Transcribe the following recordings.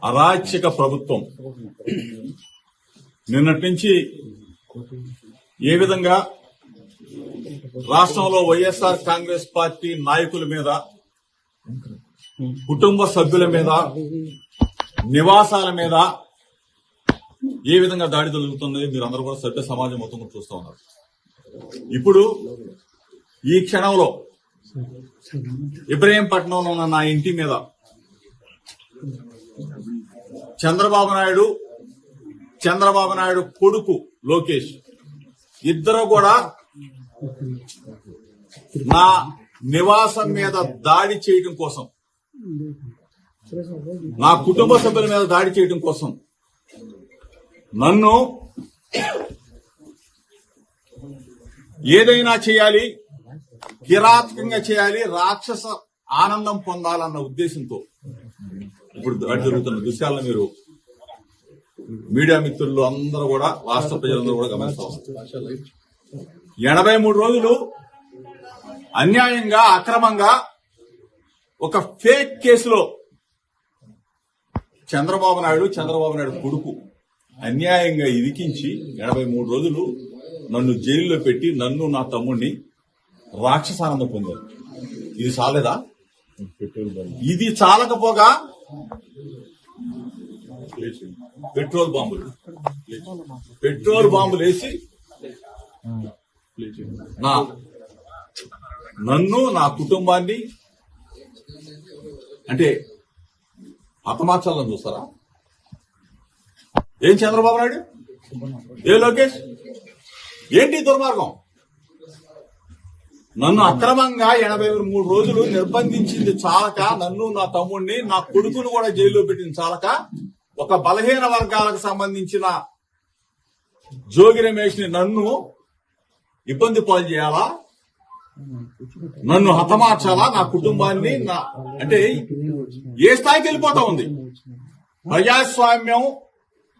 అరాచక ప్రభుత్వం నిన్నటి నుంచి ఏ విధంగా రాష్ట్రంలో వైఎస్ఆర్ కాంగ్రెస్ పార్టీ నాయకుల మీద, కుటుంబ సభ్యుల మీద, నివాసాల మీద ఏ విధంగా దాడి జరుగుతుంది మీరు అందరూ కూడా సభ్య సమాజం మొత్తం చూస్తూ ఉన్నారు. ఇప్పుడు ఈ క్షణంలో ఇబ్రహీంపట్నంలో ఉన్న నా ఇంటి మీద చంద్రబాబు నాయుడు కొడుకు లోకేష్ ఇద్దరు కూడా నా నివాసం మీద దాడి చేయడం కోసం, నా కుటుంబ సభ్యుల మీద దాడి చేయడం కోసం నన్ను ఏదైనా చేయాలి, కిరాతకంగా చేయాలి, రాక్షస ఆనందం పొందాలన్న ఉద్దేశంతో ఇప్పుడు దాడి జరుగుతున్న దృశ్యాలను మీరు మీడియా మిత్రులు అందరూ కూడా, రాష్ట్ర ప్రజలందరూ కూడా గమనిస్తా ఉన్నారు. 83 రోజులు అన్యాయంగా, అక్రమంగా ఒక ఫేక్ కేసులో చంద్రబాబు నాయుడు కొడుకు అన్యాయంగా ఇరికించి 83 రోజులు నన్ను జైల్లో పెట్టి నన్ను నా తమ్ముడిని రాక్షసానందం పొందారు. ఇది చాలేదా? ఇది చాలకపోగా పెట్రోల్ బాంబులు వేసి నన్ను నా కుటుంబాన్ని అంటే హతమార్చాలని చూస్తారా? ఏం చంద్రబాబు నాయుడు, ఏ లోకేష్, ఏంటి దుర్మార్గం? నన్ను అక్రమంగా 83 రోజులు నిర్బంధించింది చాలక, నన్ను నా తమ్ముడిని నా కొడుకును కూడా జైల్లో పెట్టింది చాలక, ఒక బలహీన వర్గాలకు సంబంధించిన జోగి రమేష్ ని నన్ను ఇబ్బంది పాలు చేయాలా, నన్ను హతమార్చాలా, నా కుటుంబాన్ని అంటే ఏ స్థాయికి వెళ్ళిపోతా ఉంది? ప్రజాస్వామ్యం,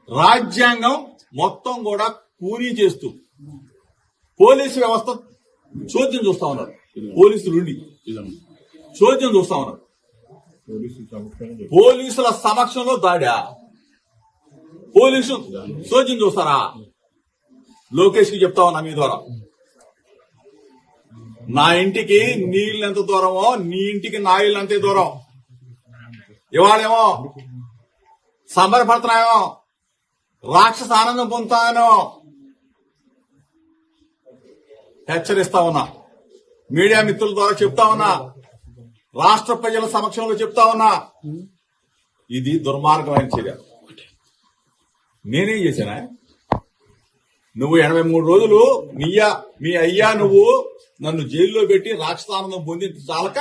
రాజ్యాంగం మొత్తం కూడా కూనీ చేస్తూ పోలీసు వ్యవస్థ చోద్యం చూస్తా ఉన్నారు. పోలీసులుండి చోద్యం చూస్తా ఉన్నారు. పోలీసుల సమక్షంలో దాడా? పోలీసు చోద్యం చూస్తారా? లోకేష్ కి చెప్తా ఉన్నా మీ ద్వారా, నా ఇంటికి నీళ్ళు ఎంత దూరమో నీ ఇంటికి నా ఇల్లు అంతే దూరం. ఇవాళేమో సంబరపడుతున్నాయో, రాక్షస ఆనందం పొందుతానో హెచ్చరిస్తా ఉన్నా. మీడియా మిత్రుల ద్వారా చెప్తా ఉన్నా, రాష్ట్ర ప్రజల సమక్షంలో చెప్తా ఉన్నా, ఇది దుర్మార్గమైన చర్య. నేనేం చేశానా? నువ్వు 83 రోజులు మీ అయ్యా నువ్వు నన్ను జైల్లో పెట్టి రాక్షసానందం పొంది చాలక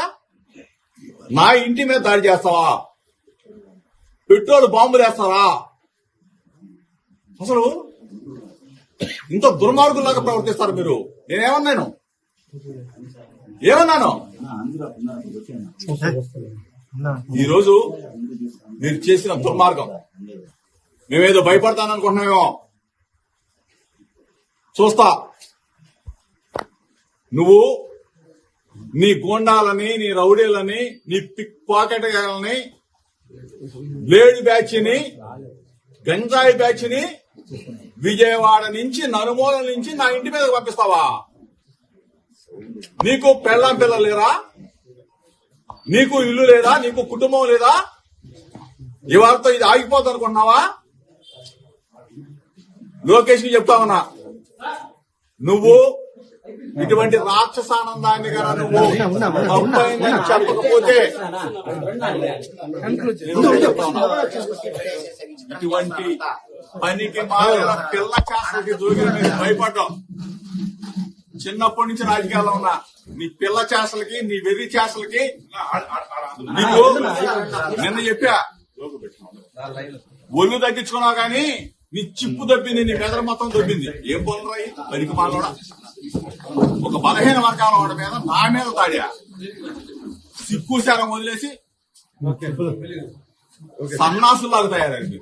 నా ఇంటి మీద దాడి చేస్తావా? పెట్రోల్ బాంబులు వేస్తారా? అసలు ఇంత దుర్మార్గులాగా ప్రవర్తిస్తారు మీరు. నేనేమన్నాను? ఈరోజు మీరు చేసిన దుర్మార్గం మేమేదో భయపడతాననుకుంటున్నామేమో. చూస్తా, నువ్వు నీ గోండాలని, నీ రౌడీలని, నీ పిక్ పాకెట్ గాలని, బ్లేడ్ బ్యాచ్ ని, గంజాయి బ్యాచ్ ని విజయవాడ నుంచి, నలుమూల నుంచి నా ఇంటి మీదకి పంపిస్తావా? నీకు పెళ్ళాం పిల్లలు లేరా? నీకు ఇల్లు లేదా? నీకు కుటుంబం లేదా? ఇవాళతో ఇది ఆగిపోతుంది అనుకుంటున్నావా? లోకేష్ కి చెప్తా ఉన్నా, నువ్వు ఇటువంటి రాక్షసానందాన్ని కన్నా నువ్వు తప్పైందని చెప్పకపోతే ఇటువంటి పనికి మారిన పిల్ల చేష్టలకి దూకిన మీద భయపడ్డాం. చిన్నప్పటి నుంచి రాజకీయాల్లో ఉన్నా, నీ పిల్ల చేష్టలకి, నీ వెర్రి చేష్టలకి నీకు నిన్న చెప్పా, ఒళ్ళు తగ్గించుకున్నావు కానీ నీ చిప్పు దబ్బింది, నీ మెదడు మొత్తం దబ్బింది. ఏం పనులు రాయి పనికి మాలోడా? ఒక బలహీన వర్గాల వాడి మీద నా మీద తాడా? సిక్కుశారం వదిలేసి సన్నాసులాగా తయారైంది.